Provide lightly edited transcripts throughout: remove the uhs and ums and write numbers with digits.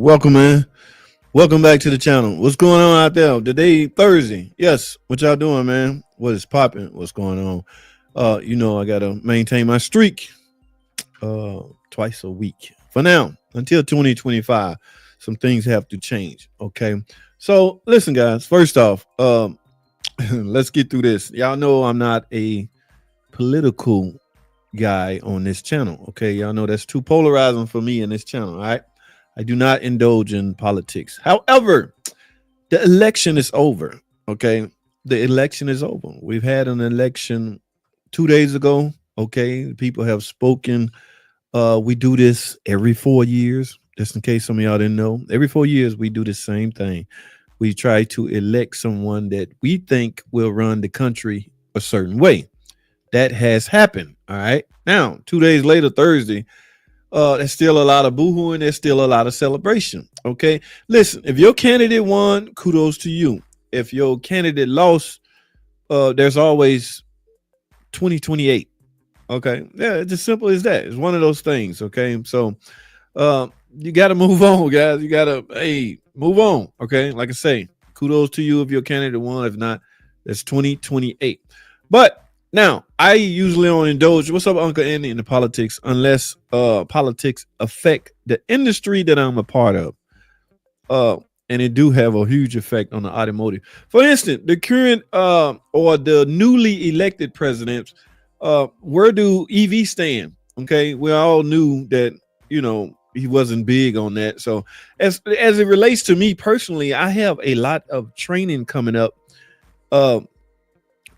Welcome, man. Welcome back to the channel. What's going on out there? Today, Thursday. Yes. What y'all doing, man? What is popping? What's going on? I gotta maintain my streak twice a week. For now, until 2025. Some things have to change. Okay. So listen, guys. First off, let's get through this. Y'all know I'm not a political guy on this channel. Okay. Y'all know that's too polarizing for me in this channel. All right. I do not indulge in politics. However, the election is over. Okay. The election is over. We've had an election 2 days ago. Okay. People have spoken. We do this every 4 years, just in case some of y'all didn't know. Every 4 years, we do the same thing. We try to elect someone that we think will run the country a certain way. That has happened. All right. Now, 2 days later, Thursday, there's still a lot of boohooing. There's still a lot of celebration. Okay. Listen, if your candidate won, kudos to you. If your candidate lost, there's always 2028. Okay. Yeah, it's as simple as that. It's one of those things. Okay. So you got to move on, guys. You got to, move on. Okay. Like I say, kudos to you if your candidate won. If not, it's 2028. But now, I usually don't indulge. What's up, Uncle Andy, in the politics, unless politics affect the industry that I'm a part of. And it do have a huge effect on the automotive. For instance, the current or the newly elected presidents, where do EV stand? Okay, we all knew that, he wasn't big on that. So as it relates to me personally, I have a lot of training coming up.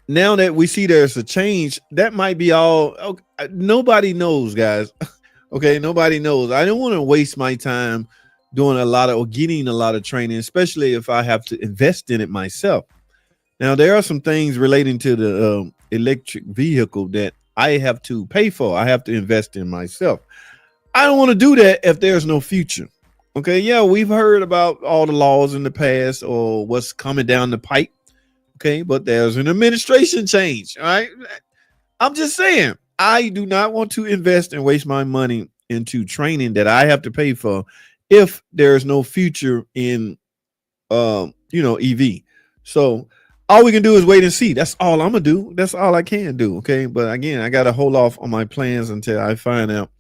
Now that we see there's a change, that might be all. Okay, nobody knows, guys. Okay, nobody knows. I don't want to waste my time doing a lot of or getting a lot of training, especially if I have to invest in it myself. Now, there are some things relating to the electric vehicle that I have to pay for. I have to invest in myself. I don't want to do that if there's no future. Okay, yeah, we've heard about all the laws in the past or what's coming down the pipe. Okay, but there's an administration change. All right. I'm just saying, I do not want to invest and waste my money into training that I have to pay for if there's no future in EV. So all we can do is wait and see. That's all I'm gonna do. That's all I can do. Okay. But again, I gotta hold off on my plans until I find out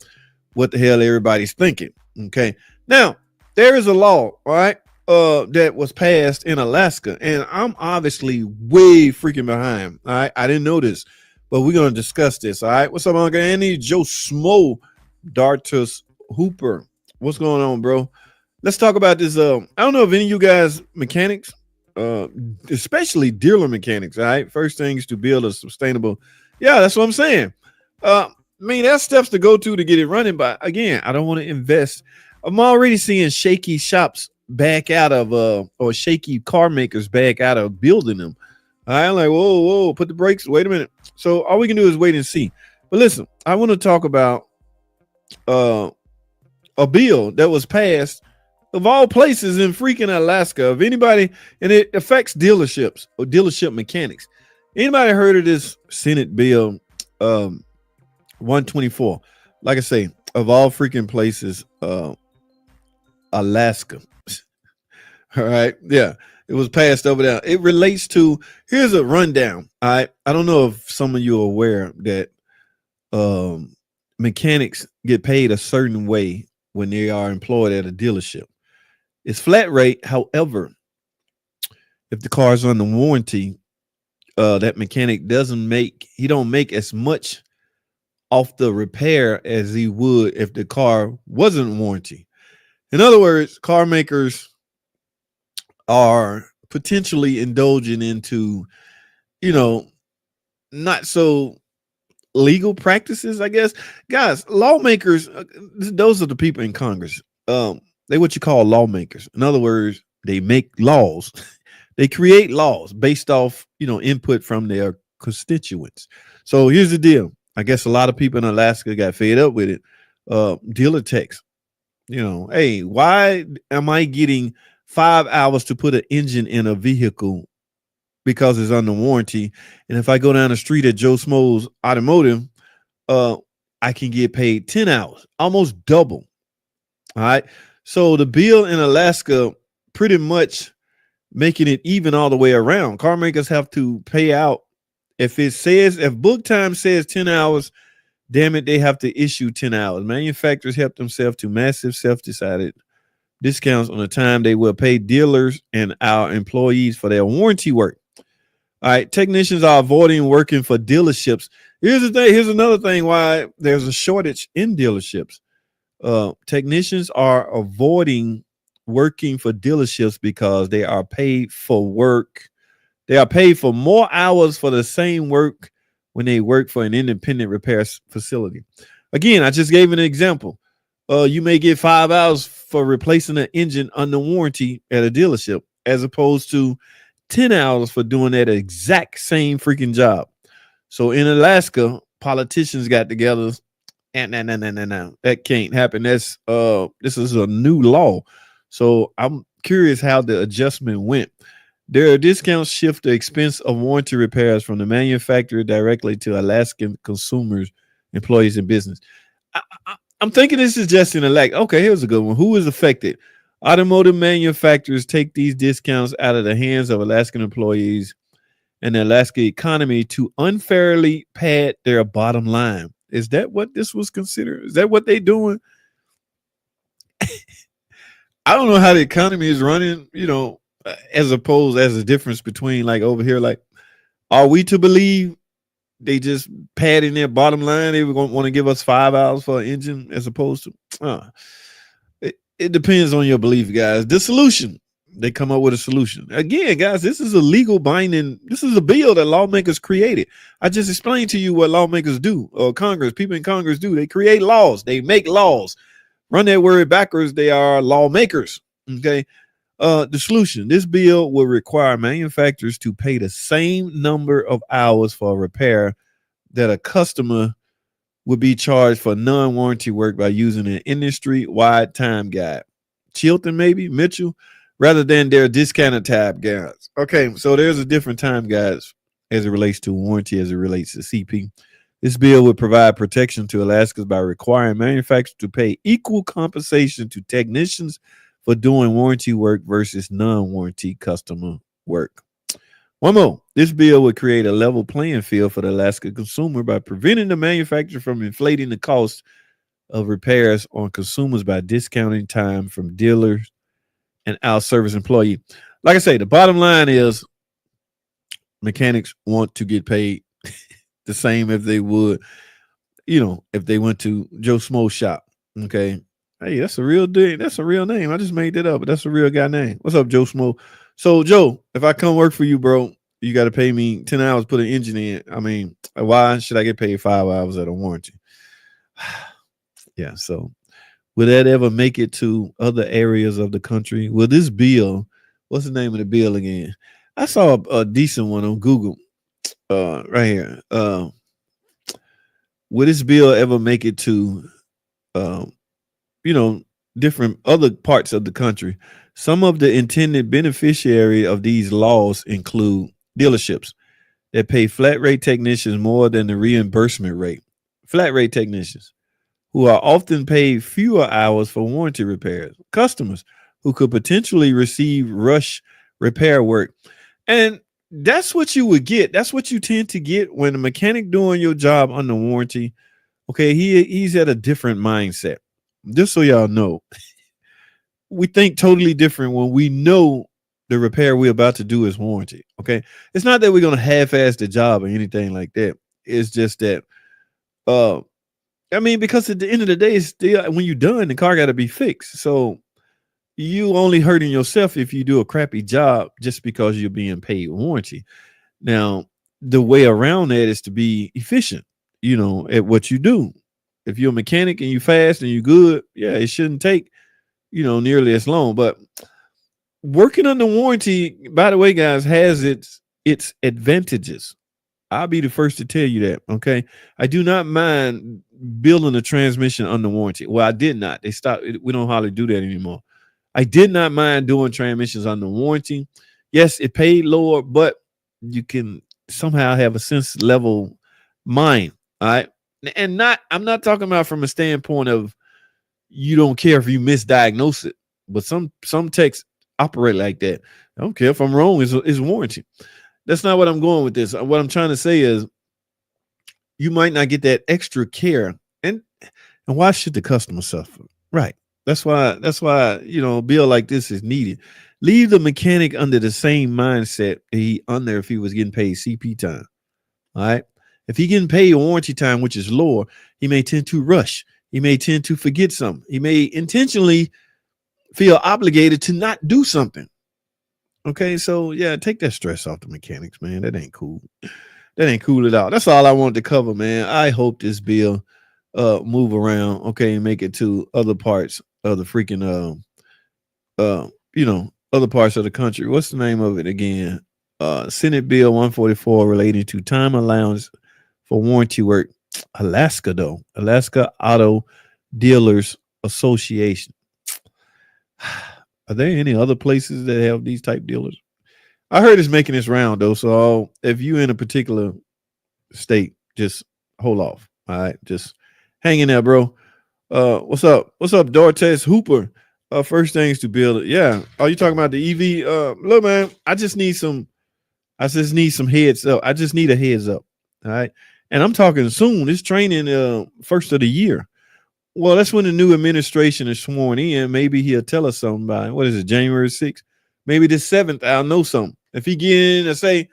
what the hell everybody's thinking. Okay. Now, there is a law, all right, that was passed in Alaska, and I'm obviously way freaking behind. All right, I didn't know this, but we're gonna discuss this. All right, what's up, Uncle Andy? Joe Smo, Dartus Hooper, what's going on, bro? Let's talk about this. I don't know if any of you guys mechanics, especially dealer mechanics. All right, first things to build a sustainable. Yeah, that's what I'm saying. That's steps to go to get it running. But again, I don't want to invest. I'm already seeing shaky shops back out of or shaky car makers back out of building them. I'm like, whoa, put the brakes. Wait a minute. So all we can do is wait and see. But listen, I want to talk about a bill that was passed of all places in freaking Alaska. If anybody, and it affects dealerships or dealership mechanics. Anybody heard of this Senate bill 124? Like I say, of all freaking places, Alaska. All right. Yeah. It was passed over there. It relates to, here's a rundown. I don't know if some of you are aware that mechanics get paid a certain way when they are employed at a dealership. It's flat rate. However, if the car is under warranty, that mechanic don't make as much off the repair as he would if the car wasn't warranty. In other words, car makers are potentially indulging into, not so legal practices, I guess. Guys, lawmakers, those are the people in Congress. They what you call lawmakers. In other words, they make laws. They create laws based off, input from their constituents. So here's the deal. I guess a lot of people in Alaska got fed up with it. Dealer techs, hey, why am I getting 5 hours to put an engine in a vehicle because it's under warranty? And if I go down the street at Joe Smo's Automotive, I can get paid 10 hours, almost double. All right. So the bill in Alaska pretty much making it even all the way around. Car makers have to pay out if book time says 10 hours, damn it, they have to issue 10 hours. Manufacturers help themselves to massive self-decided discounts on the time they will pay dealers and our employees for their warranty work. All right, technicians are avoiding working for dealerships. Here's the thing. Here's another thing why there's a shortage in dealerships. Technicians are avoiding working for dealerships because they are paid for work. They are paid for more hours for the same work when they work for an independent repair facility. Again, I just gave an example. You may get 5 hours for replacing an engine under warranty at a dealership, as opposed to 10 hours for doing that exact same freaking job. So in Alaska, politicians got together and no. That can't happen. This is a new law. So I'm curious how the adjustment went. There are discounts shift the expense of warranty repairs from the manufacturer directly to Alaskan consumers, employees, and business. I'm thinking this is just in Alaska. Okay, here's a good one. Who is affected? Automotive manufacturers take these discounts out of the hands of Alaskan employees and the Alaska economy to unfairly pad their bottom line. Is that what this was considered? Is that what they're doing? I don't know how the economy is running, as opposed as a difference between like over here, like, are we to believe they just padding their bottom line? They were going to want to give us 5 hours for an engine as opposed to, it depends on your belief, guys. The solution, they come up with a solution. Again, guys, this is a legal binding. This is a bill that lawmakers created. I just explained to you what lawmakers do, or Congress, people in Congress do. They create laws. They make laws. Run that word backwards. They are lawmakers. Okay. The solution, this bill will require manufacturers to pay the same number of hours for a repair that a customer would be charged for non-warranty work by using an industry-wide time guide. Chilton, maybe, Mitchell, rather than their discounted tab guides. Okay, so there's a different time guides as it relates to warranty, as it relates to CP. This bill would provide protection to Alaskans by requiring manufacturers to pay equal compensation to technicians for doing warranty work versus non-warranty customer work. One more. This bill would create a level playing field for the Alaska consumer by preventing the manufacturer from inflating the cost of repairs on consumers by discounting time from dealers and our service employee. Like I say, the bottom line is mechanics want to get paid the same if they would, if they went to Joe Schmo's shop. Okay. Hey, that's a real dude. That's a real name. I just made that up, but that's a real guy name. What's up, Joe Schmo? So, Joe, if I come work for you, bro, you got to pay me 10 hours, put an engine in. I mean, why should I get paid 5 hours at a warranty? Yeah. So, will that ever make it to other areas of the country? Will this bill, what's the name of the bill again? I saw a decent one on Google right here. Will this bill ever make it to, different other parts of the country? Some of the intended beneficiary of these laws include dealerships that pay flat rate technicians more than the reimbursement rate. Flat rate technicians who are often paid fewer hours for warranty repairs. Customers who could potentially receive rush repair work. And that's what you would get. That's what you tend to get when a mechanic doing your job under warranty. Okay, he's at a different mindset. Just so y'all know, we think totally different when we know the repair we're about to do is warranty. Okay, it's not that we're gonna half-ass the job or anything like that. It's just that, because at the end of the day, it's still when you're done, the car got to be fixed. So you only hurting yourself if you do a crappy job just because you're being paid warranty. Now, the way around that is to be efficient, at what you do. If you're a mechanic and you fast and you good, yeah, it shouldn't take, nearly as long. But working under warranty, by the way, guys, has its advantages. I'll be the first to tell you that. Okay. I do not mind building a transmission under warranty. Well, I did not. They stopped. We don't hardly do that anymore. I did not mind doing transmissions under warranty. Yes, it paid lower, but you can somehow have a sense level mind. All right. And I'm not talking about from a standpoint of you don't care if you misdiagnose it. But some techs operate like that. I don't care if I'm wrong. It's warranty. That's not what I'm going with this. What I'm trying to say is you might not get that extra care. And why should the customer suffer? Right. That's why a bill like this is needed. Leave the mechanic under the same mindset he under if he was getting paid CP time. All right. If he getting paid warranty time, which is lower, he may tend to rush. He may tend to forget something. He may intentionally feel obligated to not do something. Okay, so yeah, take that stress off the mechanics, man. That ain't cool. That ain't cool at all. That's all I wanted to cover, man. I hope this bill move around, okay, and make it to other parts of the freaking other parts of the country. What's the name of it again? Senate Bill 144 relating to time allowance for warranty work. Alaska Auto Dealers Association. Are there any other places that have these type dealers? I heard it's making its round though. So if you in a particular state, just hold off. All right. Just hang in there, bro. What's up? What's up, Dortes Hooper? First things to build it. Yeah. Are you talking about the EV? Look, man, I just need some heads up. I just need a heads up. All right. And I'm talking soon. It's training first of the year. Well, that's when the new administration is sworn in. Maybe he'll tell us something by what is it, January 6th? Maybe the 7th, I'll know something. If he get in and say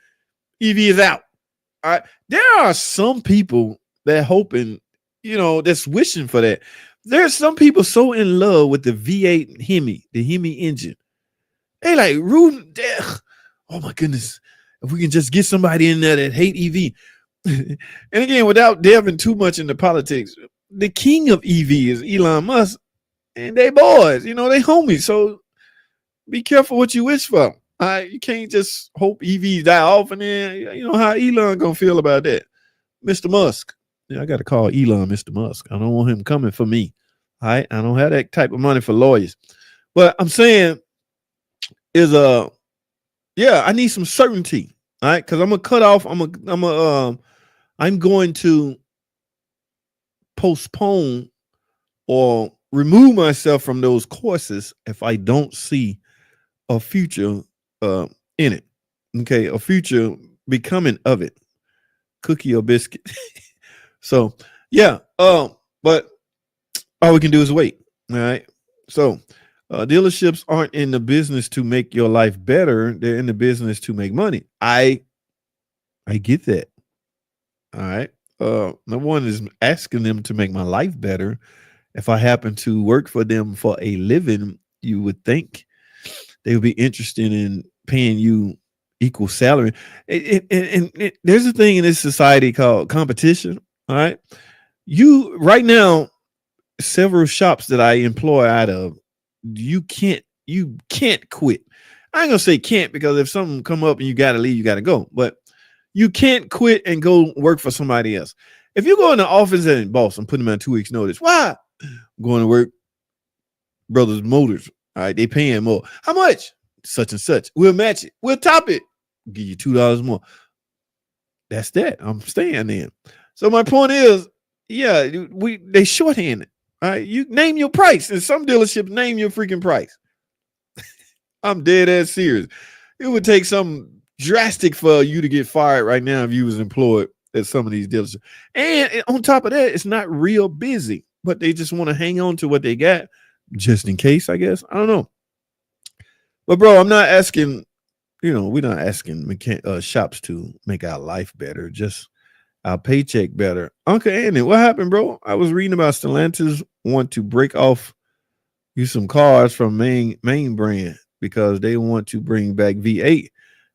EV is out. All right. There are some people that hoping, that's wishing for that. There's some people so in love with the V8 Hemi, the Hemi engine. They like rooting there. Oh my goodness. If we can just get somebody in there that hate EV. And again, without delving too much into politics, the king of EV is Elon Musk, and they boys, they homies. So be careful what you wish for. You can't just hope EVs die off, and then you know how Elon gonna feel about that, Mr. Musk. Yeah, I got to call Elon Mr. Musk. I don't want him coming for me. All right, I don't have that type of money for lawyers. But I'm saying is I need some certainty. All right, because I'm gonna cut off. I'm going to postpone or remove myself from those courses if I don't see a future in it. Okay, a future becoming of it, cookie or biscuit. So yeah, but all we can do is wait. All right. So dealerships aren't in the business to make your life better. They're in the business to make money. I get that. All right. No one is asking them to make my life better. If I happen to work for them for a living, you would think they would be interested in paying you equal salary. And there's a thing in this society called competition. All right. Right now, several shops that I employ out of, you can't quit. I ain't gonna say can't, because if something come up and you gotta leave, you gotta go. But you can't quit and go work for somebody else. If you go in the office and boss, I'm putting them on 2 weeks notice. Why? I'm going to work. Brothers Motors. All right, they paying more. How much? Such and such. We'll match it. We'll top it. Give you $2 more. That's that. I'm staying in. So my point is, yeah, they shorthanded. All right, you name your price. And some dealerships name your freaking price. I'm dead ass serious. It would take some drastic for you to get fired right now if you was employed at some of these dealerships. And on top of that, it's not real busy, but they just want to hang on to what they got just in case, I guess. I don't know. But bro, I'm not asking, we're not asking shops to make our life better, just our paycheck better. Uncle Andy, what happened, bro? I was reading about Stellantis want to break off you some cars from main brand because they want to bring back V8.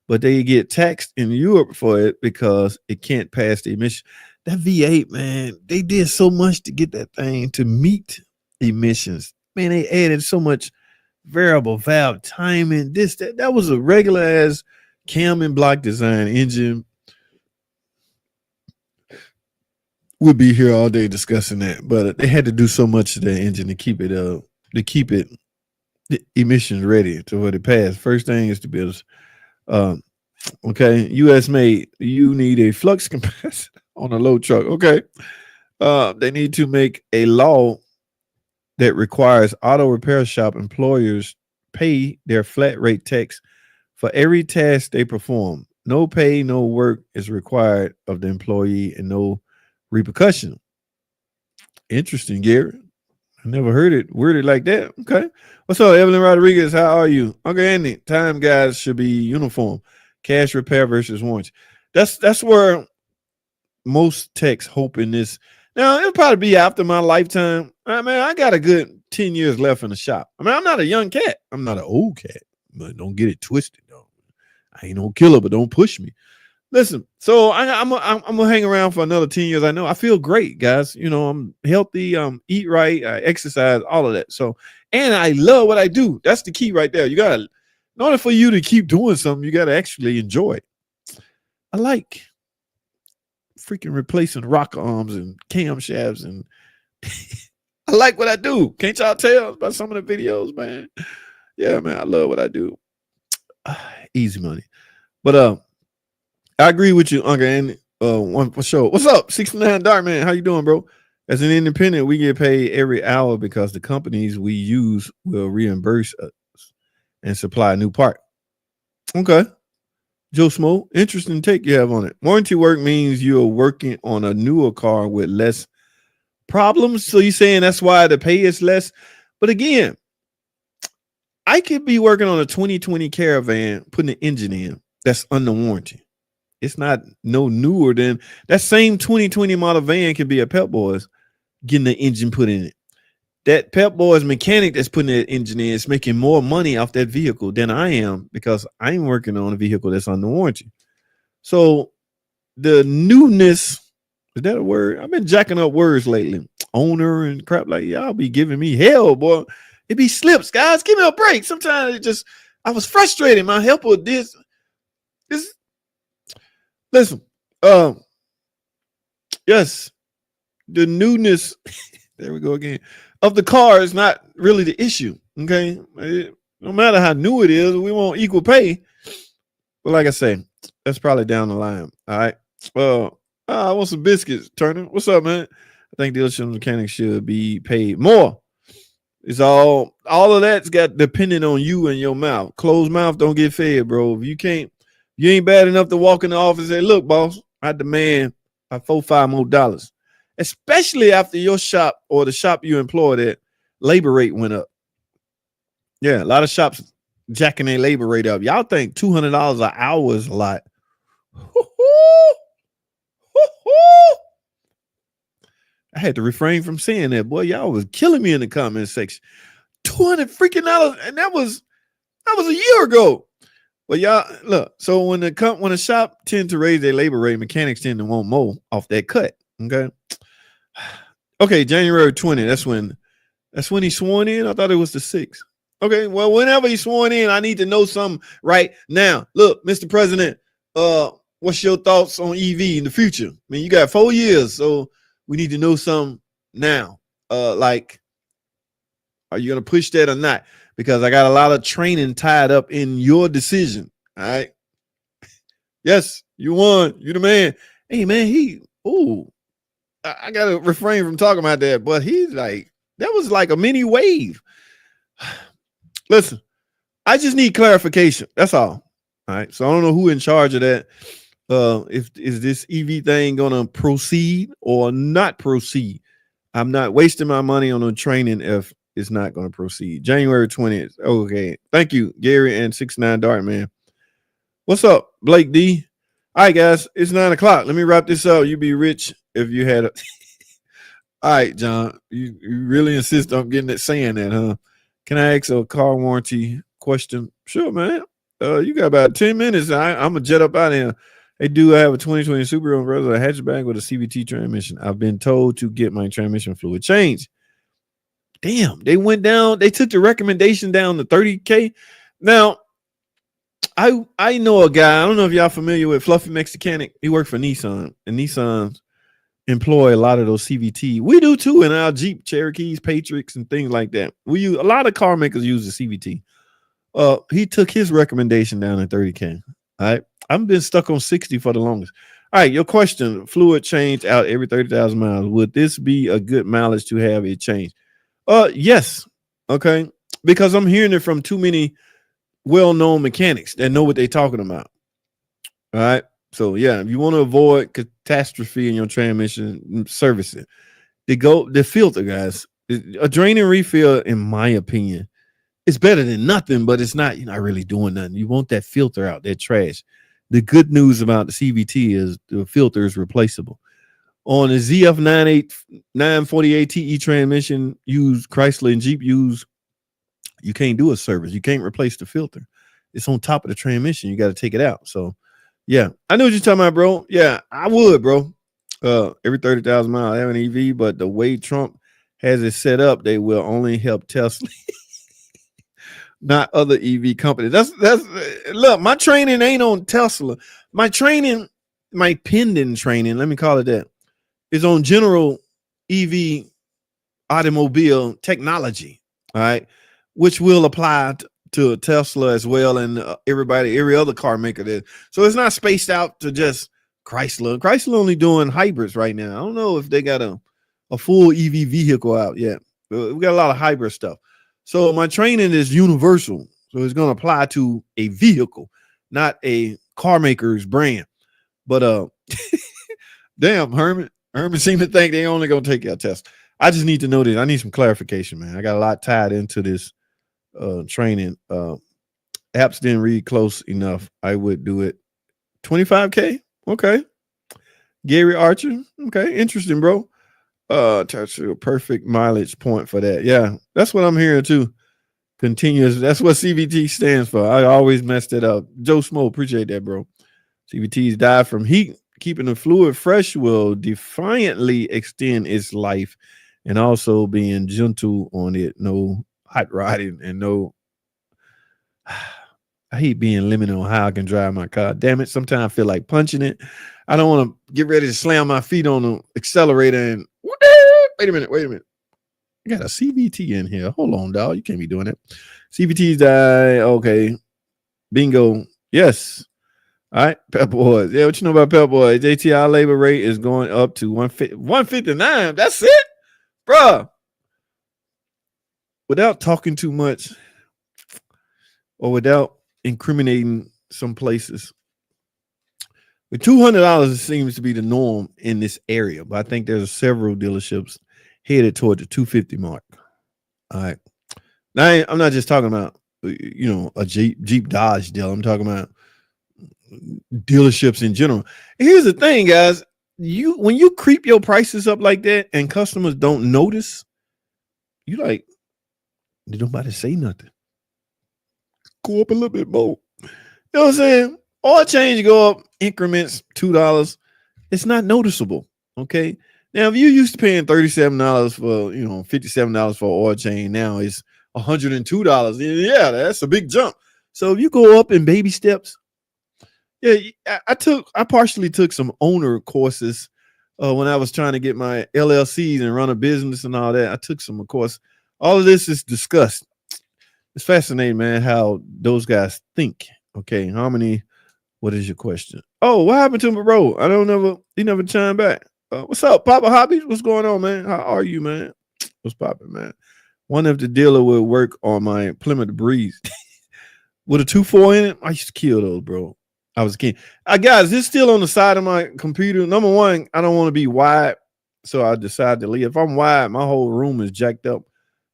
But they get taxed in Europe for it because it can't pass the emission. That V8, man, they did so much to get that thing to meet emissions. Man, they added so much variable valve timing. That was a regular as cam and block design engine. We'll be here all day discussing that, but they had to do so much to that engine to keep it emissions ready to what it passed. First thing is to build. Okay, U.S. made. You need a flux capacitor on a low truck. Okay, they need to make a law that requires auto repair shop employers pay their flat rate techs for every task they perform. No pay, no work is required of the employee and no repercussion. Interesting, Gary. I never heard it worded like that. Okay. What's up, Evelyn Rodriguez? How are you? Okay, Andy. Time guides should be uniform. Cash repair versus warranty. That's where most techs hope in this. Now, it'll probably be after my lifetime. I mean, I got a good 10 years left in the shop. I mean, I'm not a young cat. I'm not an old cat. But don't get it twisted, though. I ain't no killer, but don't push me. Listen, so I'm gonna hang around for another 10 years. I know I feel great, guys. You know, I'm healthy, eat right, I exercise, all of that. So, and I love what I do. That's the key right there. You gotta, in order for you to keep doing something, you gotta actually enjoy it. I like freaking replacing rock arms and camshafts, and I like what I do. Can't y'all tell by some of the videos, man? Yeah, man, I love what I do. Easy money, but I agree with you, Uncle Andy. One for sure. What's up, 69 Dark Man? How you doing, bro? As an independent, we get paid every hour because the companies we use will reimburse us and supply a new part. Okay. Joe Smo, interesting take you have on it. Warranty work means you're working on a newer car with less problems. So you're saying that's why the pay is less. But again, I could be working on a 2020 Caravan, putting an engine in that's under warranty. It's not no newer than that same 2020 model van could be a Pep Boys getting the engine put in it. That Pep Boys mechanic that's putting that engine in is making more money off that vehicle than I am because I'm working on a vehicle that's under warranty. So the newness, is that a word? I've been jacking up words lately. Owner and crap like y'all be giving me hell, boy. It be slips, guys. Give me a break. Sometimes it just I was frustrated. My helper this. Listen, yes, the newness, there we go again, of the car is not really the issue, okay? No matter how new it is, we want equal pay. But like I say, that's probably down the line, all right? I want some biscuits, Turner. What's up, man? I think dealership mechanics should be paid more. It's all of that's got dependent on you and your mouth. Closed mouth don't get fed, bro. If you ain't bad enough to walk in the office and say, look, boss, I demand $4-5 more. Especially after your shop or the shop you employed at, labor rate went up. Yeah, a lot of shops jacking their labor rate up. Y'all think $200 an hour is a lot. I had to refrain from saying that. Boy, y'all was killing me in the comment section. $200 freaking dollars, and that was a year ago. But y'all look, so when the shop tend to raise their labor rate, mechanics tend to want more off that cut. Okay, January 20. That's when he sworn in. I thought it was the 6th. Okay, well, whenever he's sworn in, I need to know something right now. Look, Mr. President, what's your thoughts on EV in the future? I mean, you got 4 years, so we need to know something now. Like, are you gonna push that or not? Because I got a lot of training tied up in your decision. All right. Yes, you won. You the man. Hey, man, I got to refrain from talking about that, but he's like, that was like a mini wave. Listen, I just need clarification. That's all. All right. So I don't know who in charge of that. Is this EV thing going to proceed or not proceed? I'm not wasting my money on a training if it's not going to proceed. January 20th. Okay. Thank you, Gary and 69 Dart, man. What's up, Blake D? All right, guys. It's 9 o'clock. Let me wrap this up. You'd be rich if you had a. All right, John. You really insist on saying that, huh? Can I ask a car warranty question? Sure, man. You got about 10 minutes. I'm going to jet up out of here. Hey, do I have a 2020 Subaru Impreza, a hatchback with a CVT transmission? I've been told to get my transmission fluid changed. Damn, they went down. They took the recommendation down to $30K. Now, I know a guy. I don't know if y'all familiar with Fluffy Mexicanic. He worked for Nissan, and Nissan employ a lot of those CVT. We do too in our Jeep Cherokees, Patriots, and things like that. We use a lot of car makers use the CVT. He took his recommendation down to $30K. All right, I've been stuck on 60 for the longest. All right, your question: fluid change out every 30,000 miles. Would this be a good mileage to have it changed? Yes. Okay. Because I'm hearing it from too many well-known mechanics that know what they're talking about. All right. So yeah, if you want to avoid catastrophe in your transmission, service it. The filter, guys. A drain and refill, in my opinion, it's better than nothing, but it's not. You're not really doing nothing. You want that filter out, that trash. The good news about the CVT is the filter is replaceable. On the ZF 948 TE transmission, use Chrysler and Jeep use, you can't do a service. You can't replace the filter. It's on top of the transmission. You got to take it out. So, yeah, I know what you're talking about, bro. Yeah, I would, bro. Every 30,000 miles, I have an EV, but the way Trump has it set up, they will only help Tesla, not other EV companies. That's look. My training ain't on Tesla. My training, my pending training, let me call it that, is on general EV automobile technology. All right, which will apply to Tesla as well, and every other car maker did. So it's not spaced out to just Chrysler. Chrysler only doing hybrids right now. I don't know if they got a full EV vehicle out yet. We got a lot of hybrid stuff. So my training is universal. So it's going to apply to a vehicle, not a car maker's brand. But damn, Herman seemed to think they only going to take your test. I just need to know this. I need some clarification, man. I got a lot tied into this training. Apps didn't read close enough. I would do it. 25K. Okay. Gary Archer. Okay. Interesting, bro. Touch a perfect mileage point for that. Yeah, that's what I'm hearing too. Continuous. That's what CVT stands for. I always messed it up. Joe Smo, appreciate that, bro. CVTs die from heat. Keeping the fluid fresh will defiantly extend its life, and also being gentle on it. No hot rodding and no. I hate being limited on how I can drive my car. Damn it. Sometimes I feel like punching it. I don't want to get ready to slam my feet on the accelerator and wait a minute. I got a CVT in here. Hold on, dog. You can't be doing it. CVTs die. Okay. Bingo. Yes. All right. Pep Boys. Yeah, what you know about Pep Boys? JTI labor rate is going up to 159. That's it, bruh. Without talking too much or without incriminating some places, the $200 seems to be the norm in this area, but I think there's several dealerships headed toward the 250 mark. All right. Now, I'm not just talking about, a Jeep Dodge deal. I'm talking about dealerships in general. And here's the thing, guys. When you creep your prices up like that and customers don't notice, you like, did nobody say nothing? Go up a little bit more. You know what I'm saying? Oil change go up increments $2. It's not noticeable. Okay. Now, if you used to paying $37 for, $57 for oil change, now it's $102. Yeah, that's a big jump. So if you go up in baby steps, yeah, I partially took some owner courses when I was trying to get my LLCs and run a business and all that. I took some, of course. All of this is discussed. It's fascinating, man, how those guys think. Okay, what is your question? Oh, what happened to my bro? He never chimed back. What's up, Papa Hobbies? What's going on, man? How are you, man? What's popping, man? One of the dealer would work on my Plymouth Breeze with a 2.4 in it. I used to kill those, bro. I was a kid. Guys, it's still on the side of my computer. Number one, I don't want to be wide, so I decided to leave. If I'm wide, my whole room is jacked up.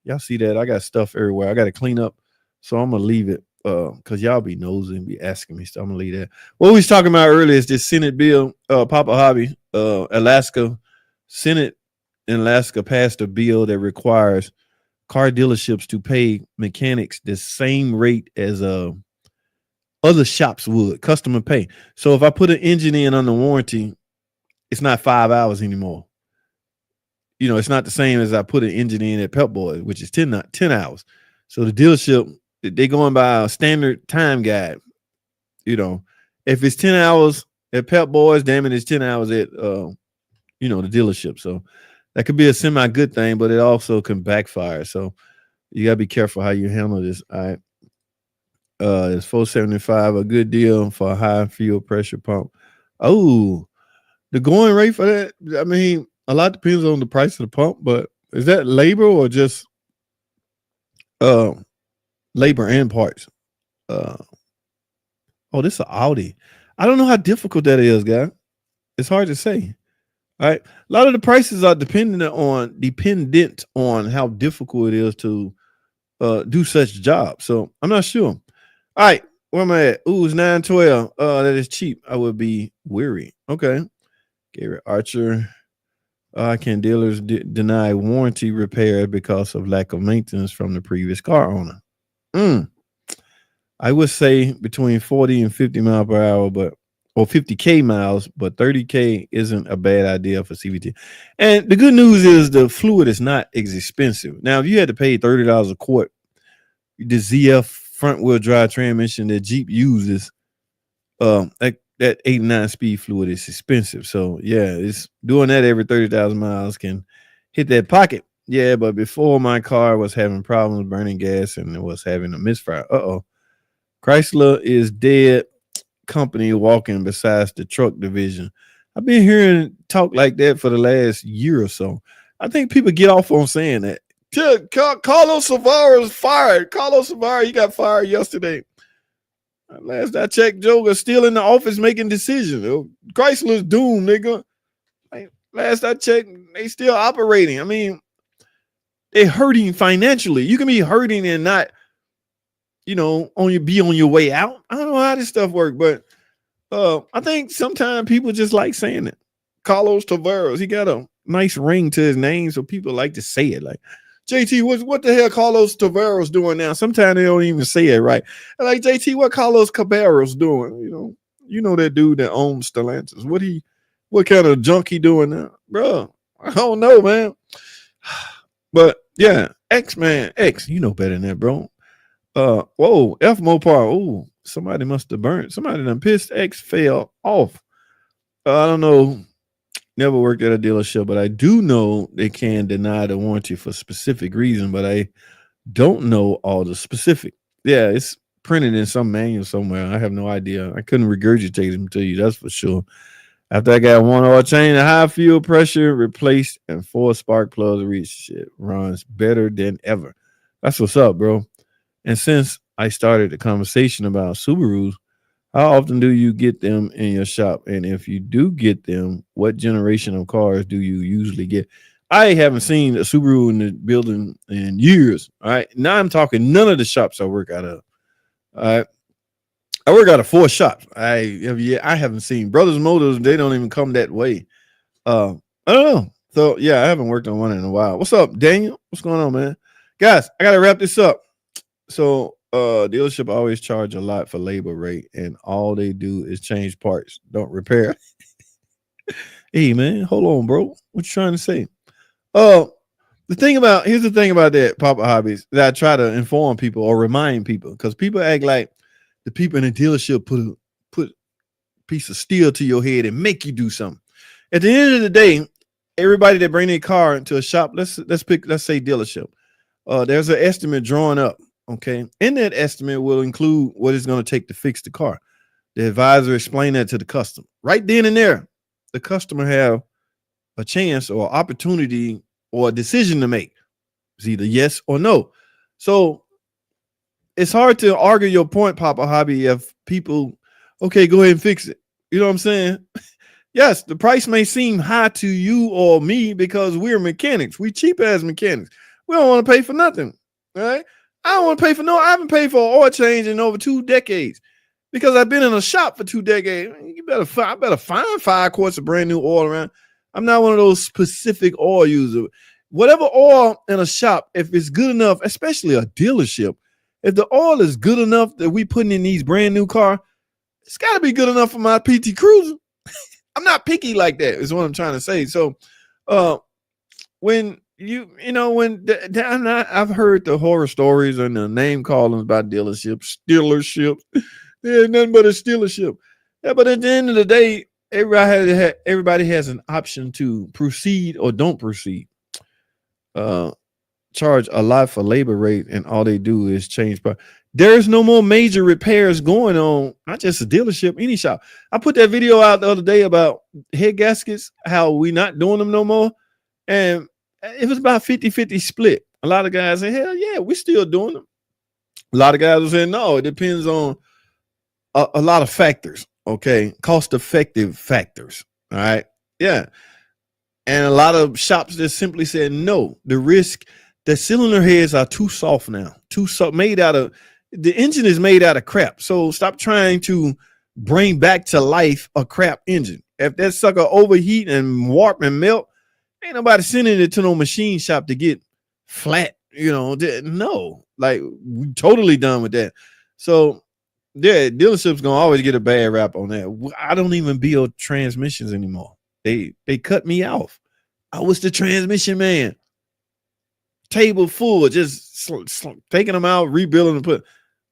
Y'all see that? I got stuff everywhere. I got to clean up, so I'm gonna leave it because y'all be nosing and be asking me stuff. I'm gonna leave that. What we was talking about earlier is this Senate bill. Papa Hobby, Alaska Senate in Alaska passed a bill that requires car dealerships to pay mechanics the same rate as other shops would, customer pay. So if I put an engine in under warranty, it's not 5 hours anymore. It's not the same as I put an engine in at Pep Boys, which is 10 hours. So the dealership, they going by a standard time guide. If it's 10 hours at Pep Boys, damn it, it's 10 hours at, the dealership. So that could be a semi-good thing, but it also can backfire. So you got to be careful how you handle this. All right. It's $475, a good deal for a high fuel pressure pump. Oh, the going rate for that, I mean, a lot depends on the price of the pump, but is that labor or just uh, labor and parts. Uh, oh, this is an Audi. I don't know how difficult that is, guy. It's hard to say. All right. A lot of the prices are dependent on how difficult it is to do such jobs. So I'm not sure. All right. Where am I at? Ooh, it's 912. That is cheap. I would be weary. Okay. Gary Archer. Can dealers deny warranty repair because of lack of maintenance from the previous car owner? Mm. I would say between 40 and 50 mile per hour, but or 50K miles, but 30K isn't a bad idea for CVT. And the good news is the fluid is not as expensive. Now, if you had to pay $30 a quart, the ZF front wheel drive transmission that Jeep uses, that 8 9 speed fluid is expensive. So yeah, it's doing that every 30,000 miles can hit that pocket. Yeah, but before my car was having problems burning gas and it was having a misfire. Chrysler is dead. Company walking besides the truck division. I've been hearing talk like that for the last year or so. I think people get off on saying that. Carlos Savara is fired. Carlos Savara, he got fired yesterday. Last I checked, Joe is still in the office making decisions. Chrysler's doomed, nigga. Last I checked, they still operating. I mean, they're hurting financially. You can be hurting and not, be on your way out. I don't know how this stuff works, but I think sometimes people just like saying it. Carlos Tavares, he got a nice ring to his name, so people like to say it. Like, JT, what the hell Carlos Tavares doing now? Sometimes they don't even say it right. Like, JT, what Carlos Caballeros doing? You know that dude that owns Stellantis. What kind of junk he doing now? Bro, I don't know, man. But yeah, X, you know better than that, bro. Whoa, F Mopar. Oh, somebody must have burnt. Somebody done pissed X fell off. I don't know. Never worked at a dealership, but I do know they can deny the warranty for specific reason, but I don't know all the specific. Yeah, it's printed in some manual somewhere. I have no idea. I couldn't regurgitate them to you, that's for sure. After I got one oil change, a high fuel pressure replaced, and 4 spark plugs reached, shit runs better than ever. That's what's up, bro. And since I started the conversation about Subarus, how often do you get them in your shop? And if you do get them, what generation of cars do you usually get? I haven't seen a Subaru in the building in years. All right. Now I'm talking none of the shops I work out of. All right. I work out of 4 shops. I haven't seen Brothers Motors. They don't even come that way. I don't know. So yeah, I haven't worked on one in a while. What's up, Daniel? What's going on, man? Guys, I gotta wrap this up. So dealership always charge a lot for labor rate, and all they do is change parts, don't repair. Hey man, hold on, bro. What you trying to say? Here's the thing about that, Papa Hobbies, that I try to inform people or remind people, because people act like the people in the dealership put a piece of steel to your head and make you do something. At the end of the day, everybody that bring their car into a shop, let's say dealership, there's an estimate drawn up. Okay. In that estimate will include what it's going to take to fix the car. The advisor explained that to the customer. Right then and there, the customer have a chance or opportunity or a decision to make. It's either yes or no. So it's hard to argue your point, Papa Hobby, if people, okay, go ahead and fix it. You know what I'm saying? Yes, the price may seem high to you or me because we're mechanics. We cheap as mechanics. We don't want to pay for nothing. All right. I don't want to pay for I haven't paid for an oil change in over 2 decades because I've been in a shop for 2 decades. I better find 5 quarts of brand new oil around. I'm not one of those specific oil users. Whatever oil in a shop, if it's good enough, especially a dealership, if the oil is good enough that we putting in these brand new car, it's got to be good enough for my PT Cruiser. I'm not picky like that, is what I'm trying to say. So when I've heard the horror stories and the name callings about dealerships. There's nothing but a dealership. Yeah, but at the end of the day, everybody has an option to proceed or don't proceed. Charge a lot for labor rate, and all they do is change. But there's no more major repairs going on. Not just a dealership, any shop. I put that video out the other day about head gaskets, how we not doing them no more. And it was about 50-50 split. A lot of guys say, hell yeah, we're still doing them. A lot of guys will say, no, it depends on a lot of factors. Okay. Cost effective factors. All right. Yeah. And a lot of shops just simply said, no, the cylinder heads are too soft now, too soft, the engine is made out of crap. So stop trying to bring back to life a crap engine. If that sucker overheat and warp and melt, ain't nobody sending it to no machine shop to get flat. No, like we totally done with that. So yeah, dealerships gonna always get a bad rap on that. I don't even build transmissions anymore. They cut me off. I was the transmission man. Table full, just taking them out, rebuilding and put.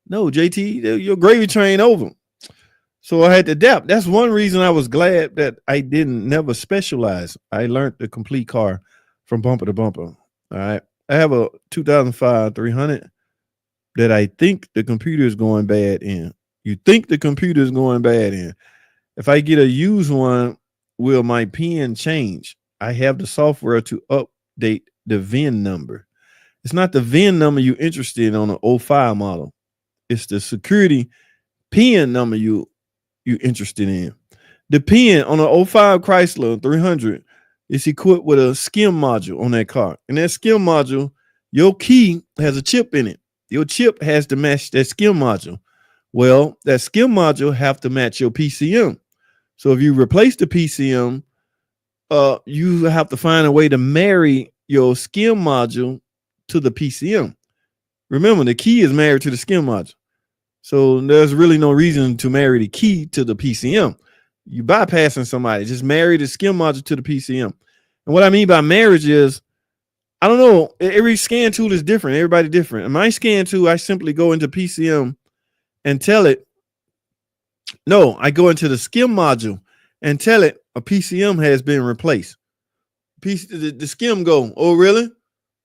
No, JT, your gravy train over. So I had to adapt. That's one reason I was glad that I didn't never specialize. I learned the complete car from bumper to bumper. All right. I have a 2005 300 that I think the computer is going bad in. You think the computer is going bad in. If I get a used one, will my PIN change? I have the software to update the VIN number. It's not the VIN number you're interested in on an 05 model. It's the security PIN number you're interested in. The PIN on an 05 Chrysler 300 is equipped with a SCIM module on that car. And that SCIM module, your key has a chip in it. Your chip has to match that SCIM module. Well, that SCIM module have to match your PCM. So if you replace the PCM, you have to find a way to marry your SCIM module to the PCM. Remember, the key is married to the SCIM module. So there's really no reason to marry the key to the PCM. You bypassing somebody. Just marry the SCIM module to the PCM. And what I mean by marriage is, I don't know, every scan tool is different. Everybody different. In my scan tool, I simply go into PCM and tell it, no, I go into the SCIM module and tell it a PCM has been replaced. The SCIM go, oh, really?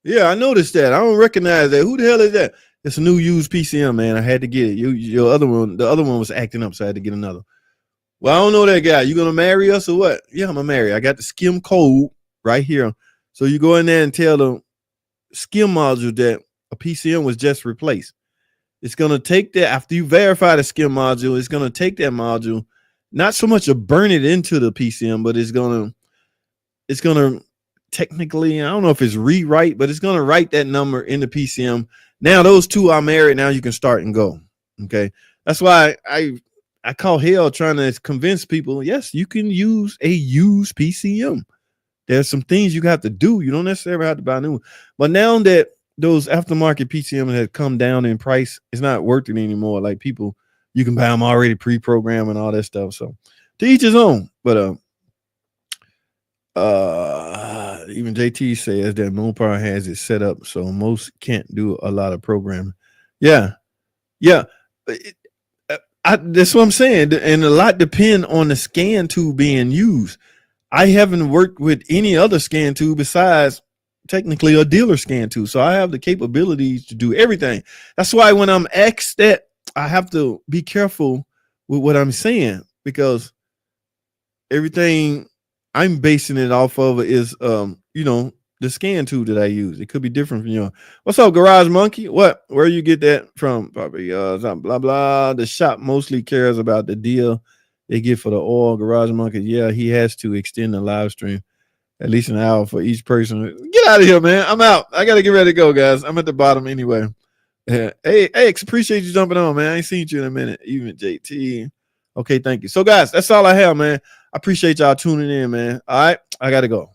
Yeah, I noticed that. I don't recognize that. Who the hell is that? It's a new used PCM, man. I had to get it. The other one was acting up, so I had to get another. Well, I don't know that guy. You gonna marry us or what? Yeah, I'm gonna marry. I got the SCIM code right here. So you go in there and tell the SCIM module that a PCM was just replaced. It's gonna take that after you verify the SCIM module. It's gonna take that module, not so much to burn it into the PCM, but it's gonna technically, I don't know if it's rewrite, but it's gonna write that number in the PCM. Now those two are married. Now you can start and go. Okay, that's why I call hell trying to convince people. Yes, you can use a used PCM. There's some things you have to do. You don't necessarily have to buy a new one. But now that those aftermarket PCMs have come down in price, it's not worth it anymore. Like people, you can buy them already pre-programmed and all that stuff. So to each his own. But even JT says that Mopar has it set up so most can't do a lot of programming. Yeah. That's what I'm saying. And a lot depend on the scan tool being used. I haven't worked with any other scan tool besides technically a dealer scan tool. So I have the capabilities to do everything. That's why when I'm asked that, I have to be careful with what I'm saying, because everything I'm basing it off of is, the scan tool that I use. It could be different from your. What's up, Garage Monkey? What? Where you get that from? Probably blah blah. The shop mostly cares about the deal they get for the oil. Garage Monkey, yeah, he has to extend the live stream at least an hour for each person. Get out of here, man. I'm out. I gotta get ready to go, guys. I'm at the bottom anyway. Hey, X, appreciate you jumping on, man. I ain't seen you in a minute. Even JT. Okay, thank you. So, guys, that's all I have, man. I appreciate y'all tuning in, man. All right, I gotta go.